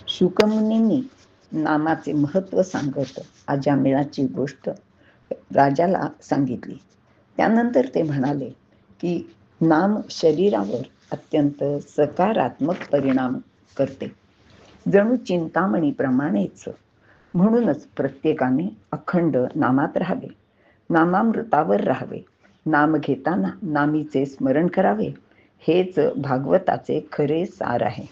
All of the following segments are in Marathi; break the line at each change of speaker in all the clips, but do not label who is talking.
शुकमुनींनी नामाचे महत्त्व सांगत अजामिळाची गोष्ट राजाला सांगितली. त्यानंतर ते म्हणाले की नाम शरीरावर अत्यंत सकारात्मक परिणाम करते, जणू चिंतामणीप्रमाणेच. म्हणूनच प्रत्येकाने अखंड नामात राहावे, नामामृतावर राहावे, नाम घेताना नामीचे स्मरण करावे. हेच भागवताचे खरे सार आहे.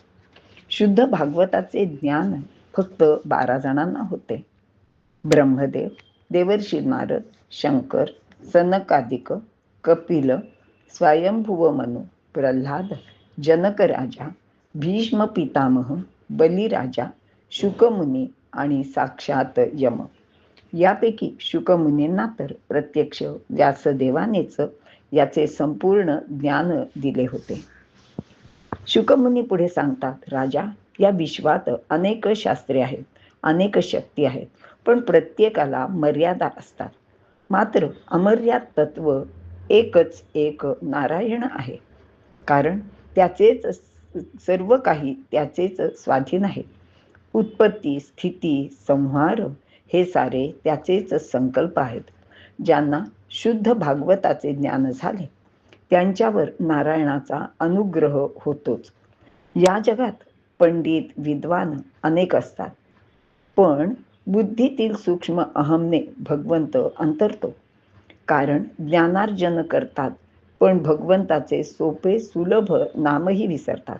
शुद्ध भागवताचे ज्ञान फक्त 12 जणांना होते. ब्रह्मदेव, देवर्षी नारद, शंकर, सनकादिक, कपिल, स्वयंभुव मनु, प्रल्हाद, जनक राजा, भीष्म पितामह, बलिराजा, शुकमुनी आणि साक्षात यम. यापैकी शुकमुनींना तर प्रत्यक्ष व्यासदेवानेच याचे संपूर्ण ज्ञान दिले होते. शुकमुनी पुढे सांगतात, राजा, या विश्वात अनेक शास्त्रे आहेत, अनेक शक्ती आहेत, पण प्रत्येकाला मर्यादा असतात. मात्र अमर्याद तत्व एकच एक नारायण आहे. कारण त्याचेच सर्व काही त्याचेच स्वाधीन आहे. उत्पत्ती, स्थिती, संहार हे सारे त्याचेच संकल्प आहेत. ज्यांना शुद्ध भागवताचे ज्ञान झाले त्यांच्यावर नारायणाचा अनुग्रह होतोच. या जगात पंडित, विद्वान अनेक असतात, पण बुद्धीतील सूक्ष्म अहमने भगवंत अंतरतो. कारण ज्ञानार्जन करतात, पण भगवंताचे सोपे सुलभ नामही विसरतात.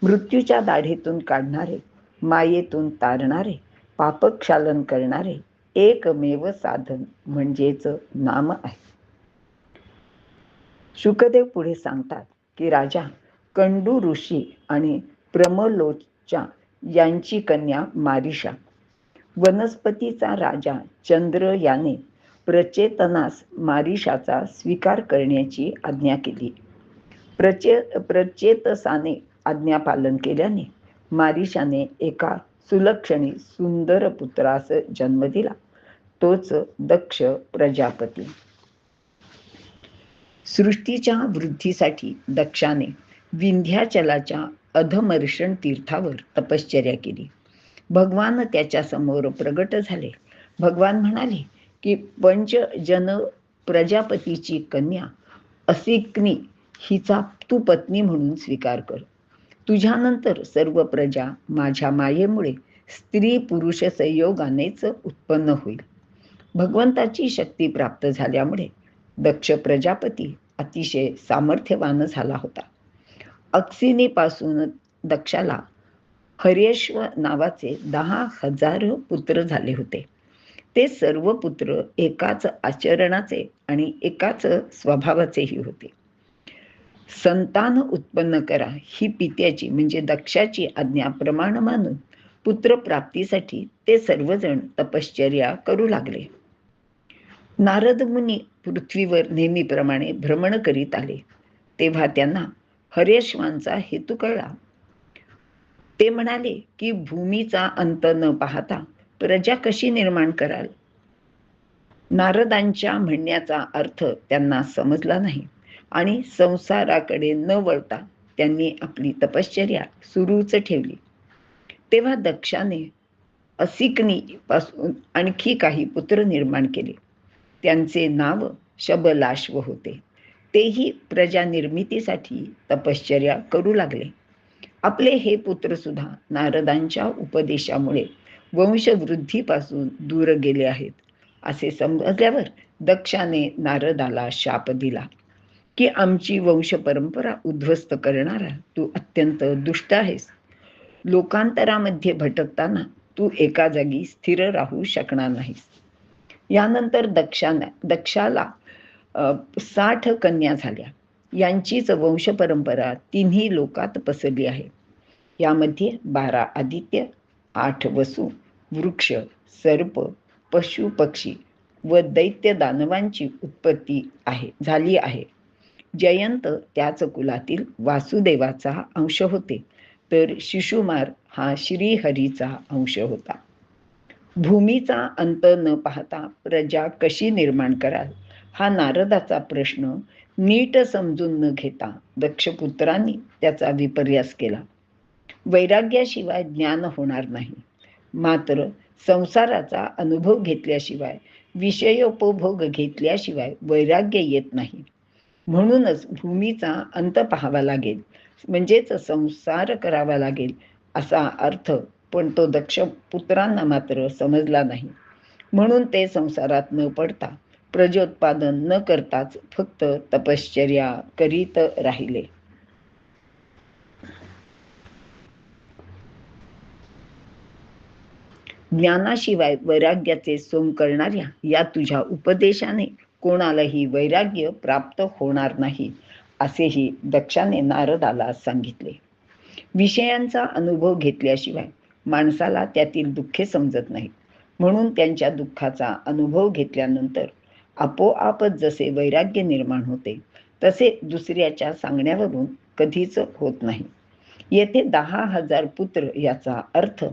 मृत्यूच्या दाढेतून काढणारे, मायेतून तारणारे, पापक्षालन करणारे एकमेव साधन म्हणजेच नाम आहे. शुकदेव पुढे सांगतात की राजा, कंडू ऋषी आणि प्रमलोचा यांची कन्या मारिषा, वनस्पतीचा राजा चंद्र याने प्रचेतनास मारिषाचा स्वीकार करण्याची आज्ञा केली. प्रचेतसाने आज्ञा पालन केल्याने मारिषाने एका सुलक्षणी सुंदर पुत्रास जन्म दिला, तोच दक्ष प्रजापती. सृष्टीच्या वृद्धीसाठी दक्षाने विंध्याचलाच्या अधमर्षण तीर्थावर तपश्चर्या केली. भगवान त्याच्या समोर प्रगट झाले. भगवान म्हणाले की पंचजन प्रजापतीची कन्या असिक्नी हिचा तू पत्नी म्हणून स्वीकार कर. तुझ्यानंतर सर्व प्रजा माझ्या मायेमुळे स्त्री पुरुष संयोगानेच उत्पन्न होईल. भगवंताची शक्ती प्राप्त झाल्यामुळे दक्ष प्रजापती अतिशय सामर्थ्यवान झाला होता. अक्सिनीपासून दक्षाला हर्यश्व नावाचे 10,000 पुत्र झाले होते. ते सर्व पुत्र एकाच आचरणाचे आणि एकाच स्वभावाचेही होते. संतान उत्पन्न करा ही पित्याची म्हणजे दक्षाची आज्ञा प्रमाण मानून पुत्रप्राप्तीसाठी ते सर्वजण तपश्चर्या करू लागले. नारद मुनी पृथ्वीवर नेहमीप्रमाणे भ्रमण करीत आले. तेव्हा त्यांना हर्यश्वांचा हेतू कळला. ते म्हणाले की भूमीचा अंत न पाहता प्रजा कशी निर्माण कराल. नारदांच्या म्हणण्याचा अर्थ त्यांना समजला नाही आणि संसाराकडे न वळता त्यांनी आपली तपश्चर्या सुरूच ठेवली. तेव्हा दक्षाने असिकनी पासून आणखी काही पुत्र निर्माण केले. त्यांचे नाव शबलाश्व होते. तेही प्रजा निर्मितीसाठी तपश्चर्या करू लागले. आपले हे पुत्र सुद्धा नारदांच्या उपदेशामुळे वंशवृद्धीपासून दूर गेले आहेत असे समजल्यावर दक्षाने नारदाला शाप दिला की आमची वंश परंपरा उद्ध्वस्त करणारा तू अत्यंत दुष्ट आहेस. लोकांतरामध्ये भटकताना तू एका जागी स्थिर राहू शकणार नाहीस. यानंतर दक्षाला 60 कन्या झाल्या. यांचीच वंश परंपरा तिन्ही लोकात पसरली आहे. यामध्ये 12 आदित्य, 8 वसु, वृक्ष, सर्प, पशु पक्षी व दैत्य दानवांची उत्पत्ती झाली आहे. जयंत त्याच कुलातील वासुदेवाचा अंश होते, तर शिशुमार हा श्रीहरीचा अंश होता. भूमीचा अंत न पाहता प्रजा कशी निर्माण कराल हा नारदाचा प्रश्न नीट समजून न घेता दक्षपुत्रांनी त्याचा विपर्यास केला. वैराग्याशिवाय ज्ञान होणार नाही. मात्र संसाराचा अनुभव घेतल्याशिवाय, विषयोपभोग घेतल्याशिवाय वैराग्य येत नाही. म्हणूनच भूमीचा अंत पाहावा लागेल, म्हणजेच संसार करावा लागेल असा अर्थ पण तो दक्ष पुत्रांना मात्र समजला नाही. म्हणून ते संसारात न पडता, प्रजोत्पादन न करताच फक्त तपश्चर्या करीत राहिले. ज्ञानाशिवाय वैराग्याचे सोंग करणाऱ्या या तुझ्या उपदेशाने कोणालाही वैराग्य प्राप्त होणार नाही, असेही दक्षाने नारदाला सांगितले. विषयांचा अनुभव घेतल्याशिवाय माणसाला त्यातील दुःखे समजत नाहीत. म्हणून त्यांच्या दुःखाचा अनुभव घेतल्यानंतर आपोआपच जसे वैराग्य निर्माण होते, तसे दुसऱ्याच्या सांगण्यावरून कधीच होत नाही. येथे 10,000 पुत्र याचा अर्थ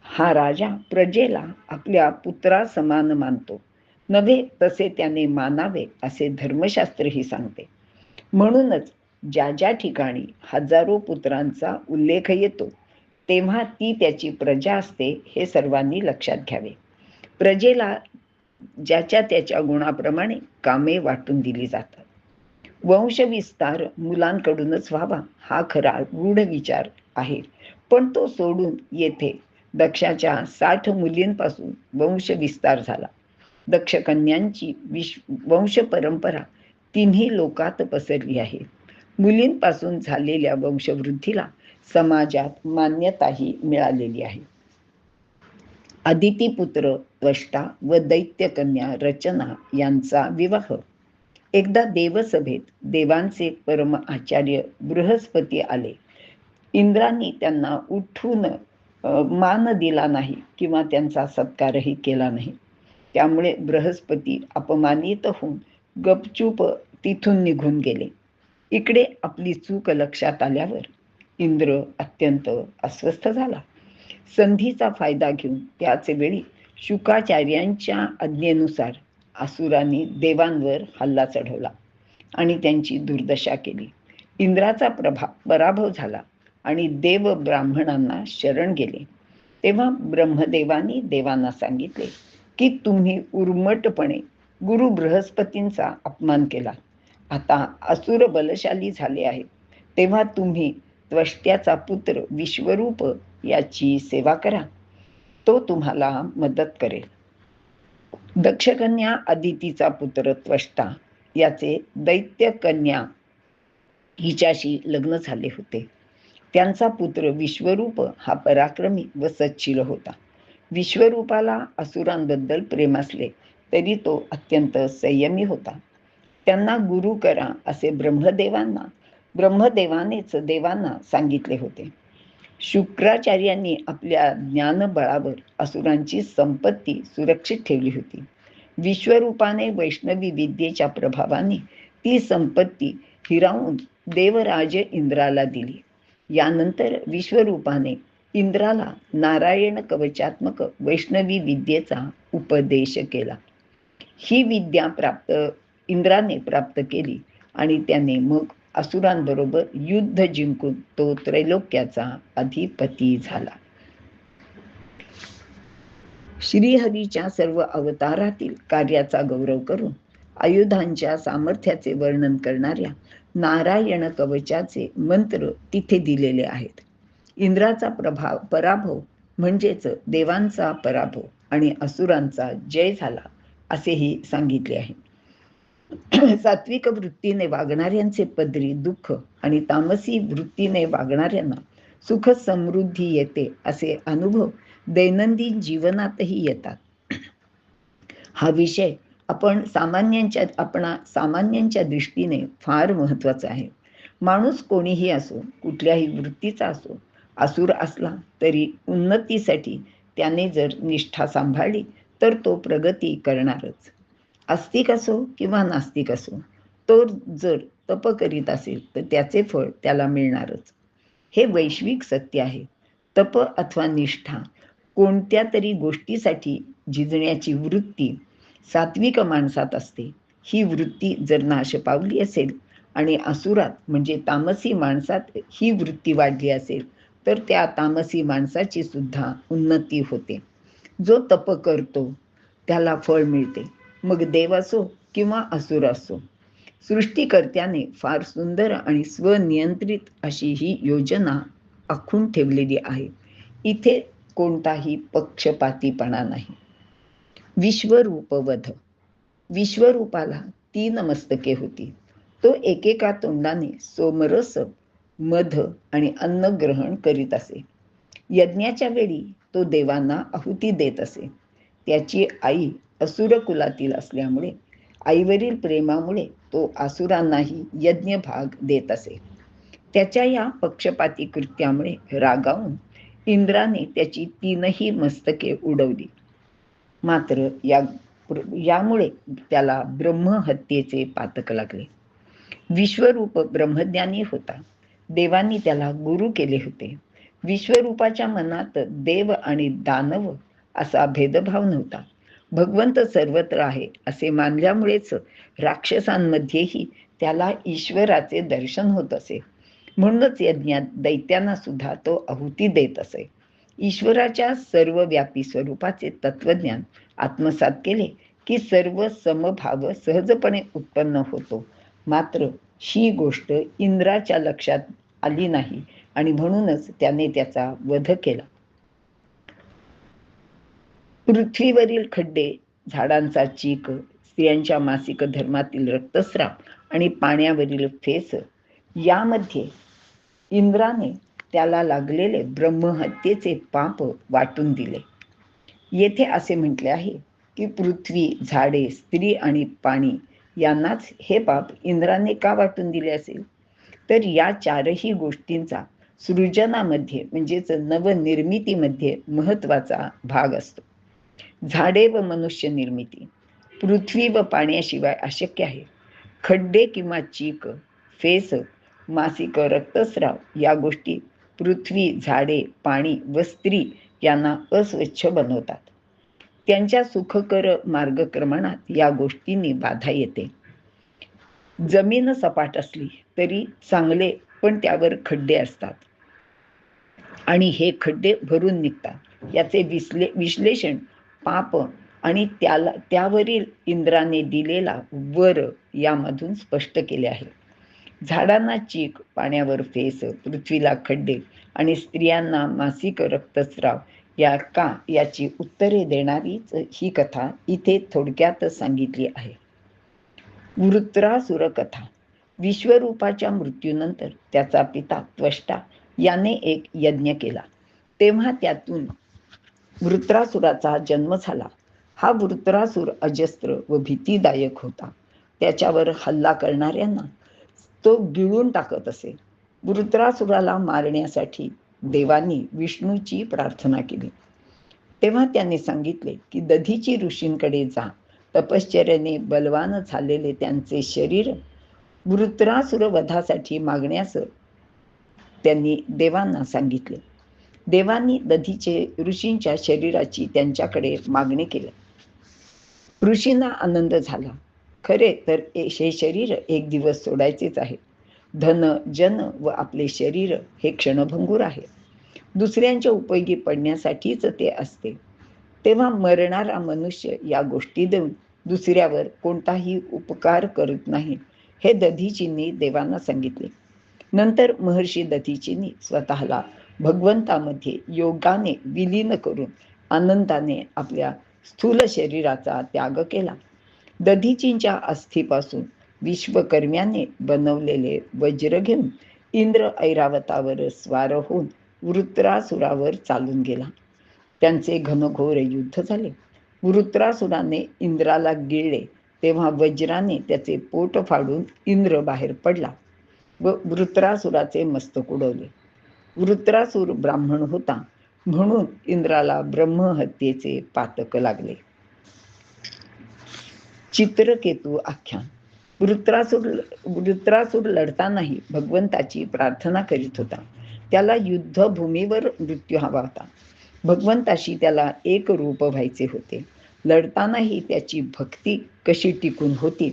हा राजा प्रजेला आपल्या पुत्रासमान मानतो, नव्हे तसे त्याने मानावे असे धर्मशास्त्रही सांगते. म्हणूनच ज्या ज्या ठिकाणी हजारो पुत्रांचा उल्लेख येतो, तेव्हा ती त्याची प्रजा असते, हे सर्वांनी लक्षात घ्यावे. प्रजेला ज्याच्या त्याच्या गुणाप्रमाणे कामे वाटून दिली जातात. वंशविस्तार मुलांकडूनच व्हावा हा खरा गूढ विचार आहे, पण तो सोडून येथे दक्षाच्या 60 मुलींपासून वंशविस्तार झाला. दक्ष कन्यांची वंश परंपरा तिन्ही लोकात पसरली आहे. मुलींपासून झालेल्या वंशवृद्धीला समाजात मान्यताही मिळालेली आहे. अदितीपुत्र त्वष्टा व दैत्यकन्या रचना यांचा विवाह. एकदा देवसभेत देवांचे परम आचार्य बृहस्पती आले. इंद्रांनी त्यांना उठून मान दिला नाही किंवा त्यांचा सत्कारही केला नाही. त्यामुळे बृहस्पती अपमानित होऊन गपचूप तिथून निघून गेले. इकडे आपली चूक लक्षात आल्यावर इंद्र अत्यंत अस्वस्थ झाला. संधीचा फायदा घेऊन त्याच वेळी शुकाचार्यांच्या आज्ञेनुसार असुरांनी देवांवर हल्ला चढवला आणि त्यांची दुर्दशा केली. इंद्राचा पराभव झाला आणि देव ब्राह्मणांना शरण गेले. तेव्हा ब्रह्मदेवानी देवांना सांगितले की तुम्ही उर्मटपणे गुरु बृहस्पतींचा अपमान केला. आता असुर बलशाली झाले आहेत, तेव्हा तुम्ही त्वष्ट्याचा पुत्र विश्वरूप याची सेवा करा, तो तुम्हाला मदत करेल. दक्षकन्या अदितीचा पुत्र त्वष्टा याचे दैत्यकन्या हिच्याशी लग्न झाले होते. त्यांचा पुत्र विश्वरूप हा पराक्रमी व सच्शील होता. विश्वरूपाला असुरांबद्दल प्रेम असले तरी तो अत्यंत संयमी होता. त्यांना गुरु करा असे ब्रह्मदेवानेच देवांना सांगितले होते. शुक्राचार्यांनी आपल्या ज्ञानबळावर असुरांची संपत्ती सुरक्षित ठेवली होती. विश्वरूपाने वैष्णवी विद्येच्या प्रभावाने ती संपत्ती हिरावून देवराज इंद्राला दिली. यानंतर विश्वरूपाने इंद्राला नारायण कवचात्मक वैष्णवी विद्येचा उपदेश केला. ही विद्या इंद्राने प्राप्त केली आणि त्याने मग असुरांबरोबर युद्ध जिंकून तो त्रैलोक्याचा अधिपती झाला. श्रीहरीच्या सर्व अवतारातील कार्याचा गौरव करून आयुधांच्या सामर्थ्याचे वर्णन करणाऱ्या नारायण कवचाचे मंत्र तिथे दिलेले आहेत. इंद्राचा पराभव म्हणजेच देवांचा पराभव आणि असुरांचा जय झाला असेही सांगितले आहे. सात्विक वृत्तीने वागणाऱ्यांचे पदरी दुःख आणि तामसी वृत्तीने वागणाऱ्यांना सुख समृद्धी येते असे अनुभव दैनंदिन जीवनातही येतात. हा विषय सामान्यांच्या दृष्टीने फार महत्वाचा आहे. माणूस कोणीही असो, कुठल्याही वृत्तीचा असो, असुर असला तरी उन्नतीसाठी त्याने जर निष्ठा सांभाळली तर तो प्रगती करणारच. आस्तिक असो किंवा नास्तिक असो, तो जर तप करीत असेल तर त्याचे फळ त्याला मिळणारच. हे वैश्विक सत्य आहे. तप अथवा निष्ठा कोणत्या तरी गोष्टीसाठी झिजण्याची वृत्ती सात्विक माणसात असते. ही वृत्ती जर नाश पावली असेल आणि असुरात म्हणजे तामसी माणसात ही वृत्ती वाढली असेल तर त्या तामसी माणसाची सुद्धा उन्नती होते. जो तप करतो त्याला फळ मिळते, मग देव असो किंवा असुर असो. सृष्टीकर्त्याने फार सुंदर आणि स्वनियंत्रित अशी ही योजना आखून ठेवलेली आहे. इथे कोणताही पक्षपातीपणा नाही. विश्वरूपवध. विश्वरूपाला 3 मस्तके होती. तो एकेका तोंडाने सोमरस, मध आणि अन्न ग्रहण करीत असे. यज्ञाच्या वेळी तो देवांना आहुती देत असे. त्याची आई असुर कुलातील असल्यामुळे आईवरील प्रेमामुळे तो असुरांनाही यज्ञ भाग देत असे. त्याच्या या पक्षपाती कृत्यामुळे रागावून इंद्राने त्याची 3ही मस्तके उडवली. मात्र यामुळे त्याला ब्रह्महत्येचे पातक लागले. विश्वरूप ब्रह्मज्ञानी होता. देवांनी त्याला गुरु केले होते. विश्वरूपाच्या मनात देव आणि दानव असा भेदभाव नव्हता. भगवंत सर्वत्र आहे असे मानल्यामुळेच राक्षसांमध्येही त्याला ईश्वराचे दर्शन होत असे. म्हणूनच यज्ञात दैत्यांना सुद्धा तो आहुती देत असे. ईश्वराच्या सर्वव्यापी स्वरूपाचे तत्वज्ञान आत्मसात केले की सर्व समभाव सहजपणे उत्पन्न होतो. मात्र ही गोष्ट इंद्राच्या लक्षात आली नाही आणि म्हणूनच त्याने त्याचा वध केला. पृथ्वीवरील खड्डे, झाडांचा चीक, स्त्रियांच्या मासिक धर्मातील रक्तस्राव आणि पाण्यावरील फेस यामध्ये इंद्राने त्याला लागलेले ब्रह्महत्येचे पाप वाटून दिले. येथे असे म्हटले आहे की पृथ्वी, झाडे, स्त्री आणि पाणी यांनाच हे पाप इंद्राने का वाटून दिले असेल? तर या 4ही गोष्टींचा सृजनामध्ये म्हणजेच नवनिर्मितीमध्ये महत्वाचा भाग असतो. झाडे व मनुष्य निर्मिती पृथ्वी व पाण्याशिवाय अशक्य आहे. खड्डे किंवा चीक, फेस, मासिक रक्तस्राव या गोष्टी पृथ्वी, झाडे, पाणी व स्त्री यांना अस्वच्छ बनवतात. त्यांच्या सुखकर मार्गक्रमणात या गोष्टींनी बाधा येते. जमीन सपाट असली तरी चांगले, पण त्यावर खड्डे असतात आणि हे खड्डे भरून निघतात. याचे विश्लेषण पाप आणि त्यावरील इंद्राने दिलेला वर यामधून स्पष्ट केले आहे. झाडांना चीक, पाण्यावर फेस, पृथ्वीला खड्डे आणि स्त्रियांना मासिक रक्तस्राव याची उत्तरे देणारीच ही कथा इथे थोडक्यात सांगितली आहे. वृत्रासुर कथा. विश्वरूपाच्या मृत्यूनंतर त्याचा पिता त्वष्टा याने एक यज्ञ केला. तेव्हा त्यातून वृत्रासुराचा जन्म झाला. हा वृत्रासुर अजस्त्र व भीतीदायक होता. त्याच्यावर हल्ला करणाऱ्यांना तो गिळून टाकत असे. वृत्रासुराला मारण्यासाठी देवांनी विष्णूची प्रार्थना केली. तेव्हा त्यांनी सांगितले की दधीची ऋषींकडे जा. तपश्चर्याने बलवान झालेले त्यांचे शरीर वृत्रासुर वधासाठी मागण्यास त्यांनी देवांना सांगितले. देवांनी दधीचे ऋषींच्या शरीराची त्यांच्याकडे मागणी केली. ऋषींना आनंद झाला. खरे तर हे शरीर एक दिवस सोडायचेच आहे. धन, जन व आपले शरीर हे क्षणभंगूर आहे. दुसऱ्यांच्या उपयोगी पडण्यासाठीच ते असते. तेव्हा मरणारा मनुष्य या गोष्टी देऊन दुसऱ्यावर कोणताही उपकार करत नाही हे दधीचींनी देवांना सांगितले. नंतर महर्षी दधीचींनी स्वतःला भगवंतामध्ये योगाने विलीन करून आनंदाने आपल्या स्थूल शरीराचा त्याग केला. दधीचींच्या अस्थीपासून विश्वकर्म्याने बनवलेले वज्र घेऊन इंद्र ऐरावतावर स्वार होऊन वृत्रासुरावर चालून गेला. त्यांचे घनघोर युद्ध झाले. वृत्रासुराने इंद्राला गिळले तेव्हा वज्राने त्याचे पोट फाडून इंद्र बाहेर पडला व वृत्रासुराचे मस्तक उडवले. वृत्रासुर ब्राह्मण होता म्हणून इंद्राला ब्रह्महत्येचे पातक लागले. चित्रकेतू आख्यान. वृत्रासुर लढतानाही भगवंताची प्रार्थना करीत होता. त्याला युद्धभूमीवर मृत्यू हवा होता. भगवंताशी त्याला एक रूप व्हायचे होते. लढतानाही त्याची भक्ती कशी टिकून होती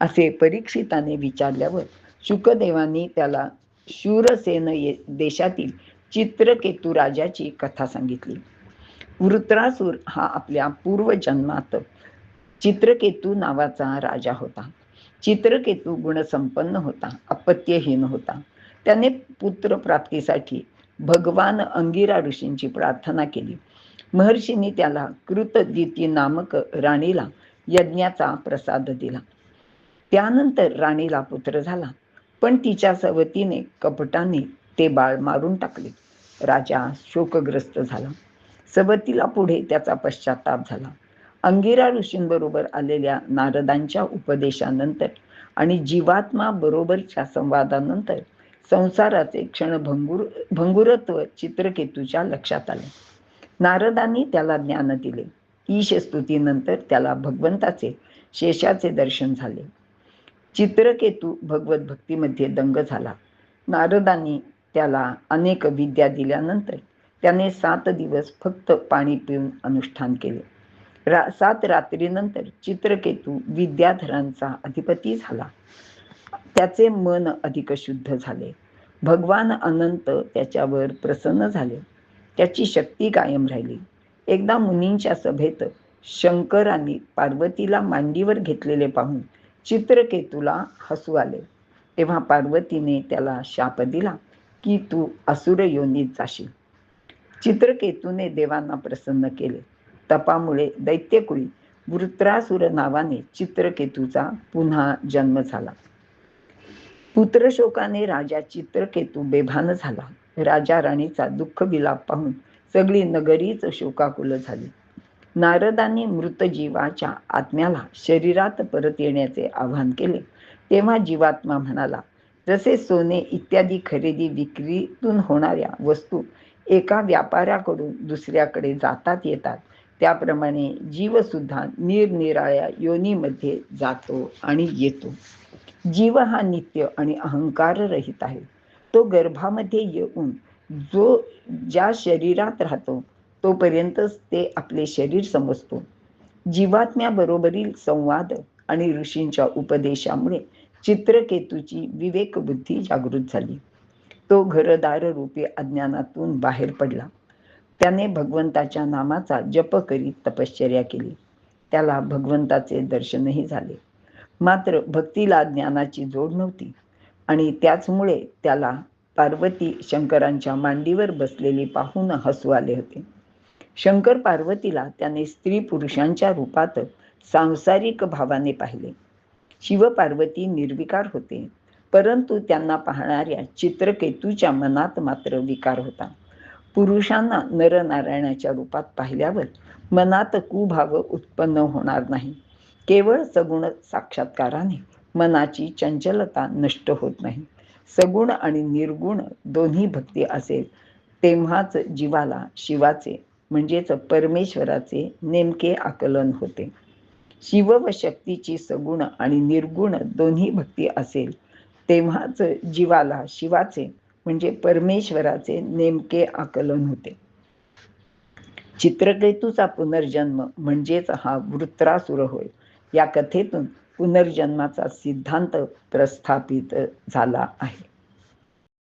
असे परीक्षिताने विचारल्यावर शुकदेवांनी त्याला शूरसेन देशातील चित्रकेतू राजाची कथा सांगितली. वृत्रासुर हा आपल्या पूर्वजन्मात चित्रकेतू नावाचा राजा होता. चित्रकेतू गुणसंपन्न होता, अपत्यहीन होता. त्याने पुत्रप्राप्तीसाठी भगवान अंगिरा ऋषींची प्रार्थना केली. महर्षींनी त्याला कृतदिती नामक राणीला यज्ञाचा प्रसाद दिला. त्यानंतर राणीला पुत्र झाला, पण तिच्या सवतीने कपटाने ते बाळ मारून टाकले. राजा शोकग्रस्त झाला. सवतीला पुढे त्याचा पश्चाताप झाला. अंगिरा ऋषींबरोबर आलेल्या नारदांच्या उपदेशानंतर आणि जीवात्मा बरोबरच्या संवादानंतर संसाराचे भंगुरत्व चित्रकेतूच्या लक्षात आले. नारदांनी त्याला ज्ञान दिले. ईशस्तुतीनंतर त्याला भगवंताचे शेषाचे दर्शन झाले. चित्रकेतू भगवत भक्तीमध्ये दंग झाला. नारदांनी त्याला अनेक विद्या दिल्यानंतर त्याने 7 दिवस फक्त पाणी पिऊन अनुष्ठान केले. 7 रात्रीनंतर चित्रकेतू विद्याधरांचा अधिपती झाला. त्याचे मन अधिक शुद्ध झाले. भगवान अनंत त्याच्यावर प्रसन्न झाले. त्याची शक्ती कायम राहिली. एकदा मुनींच्या सभेत शंकरांनी पार्वतीला मांडीवर घेतलेले पाहून चित्रकेतूला हसू आले. तेव्हा पार्वतीने त्याला शाप दिला की तू असुर योनीत जाशील. चित्रकेतूने देवांना प्रसन्न केले. तपामुळे दैत्यकुळी वृत्रासुर नावाने चित्रकेतूचा पुन्हा जन्म झाला. पुत्रशोकाने राजा चित्रकेतू बेभान झाला. राजा राणीचा दुःख विलाप पाहून सगळी नगरीच शोकाकुल झाली. नारदांनी मृत जीवाच्या आत्म्याला शरीरात परत येण्याचे आवाहन केले. तेव्हा जीवात्मा म्हणाला, जसे सोने इत्यादी खरेदी विक्रीतून होणाऱ्या वस्तू एका व्यापाऱ्याकडून दुसऱ्याकडे जातात येतात, त्याप्रमाणे जीव सुद्धा निरनिराळ्या योनीमध्ये जातो आणि येतो. जीव हा नित्य आणि अहंकार रहित आहे. तो गर्भामध्ये येऊन ज्या शरीरात राहतो तोपर्यंतच ते आपले शरीर समजतो. जीवात्म्याबरोबरील संवाद आणि ऋषींच्या उपदेशामुळे चित्रकेतूची विवेक बुद्धी जागृत झाली. तो घरदार रूपी अज्ञानातून बाहेर पडला. त्याने भगवंताच्या नामाचा जप करीत तपश्चर्या केली. त्याला भगवंताचे दर्शनही झाले. मात्र भक्तीला ज्ञानाची जोड नव्हती आणि त्याचमुळे त्याला पार्वती शंकरांच्या मांडीवर बसलेली पाहून हसू आले होते. शंकर पार्वतीला त्याने स्त्री पुरुषांच्या रूपात सांसारिक भावाने पाहिले. शिव पार्वती निर्विकार होते, परंतु त्यांना पाहणाऱ्या चित्रकेतूच्या मनात मात्र विकार होता. पुरुषांना नरनारायणाच्या रूपात पाहिल्यावर मनात कुभाव उत्पन्न होणार नाही. केवळ सगुण साक्षात्काराने मनाची चंचलता नष्ट होत नाही. सगुण आणि निर्गुण दोन्ही भक्ती असेल तेव्हाच जीवाला शिवाचे म्हणजेच परमेश्वराचे नेमके आकलन होते. शिव व शक्तीची सगुण आणि निर्गुण दोन्ही भक्ती असेल तेव्हाच जीवाला शिवाचे म्हणजे परमेश्वराचे नेमके आकलन होते. चित्रकेतूचा पुनर्जन्म म्हणजेच हा वृत्रासुर होय. या कथेतून पुनर्जन्माचा सिद्धांत प्रस्थापित झाला आहे.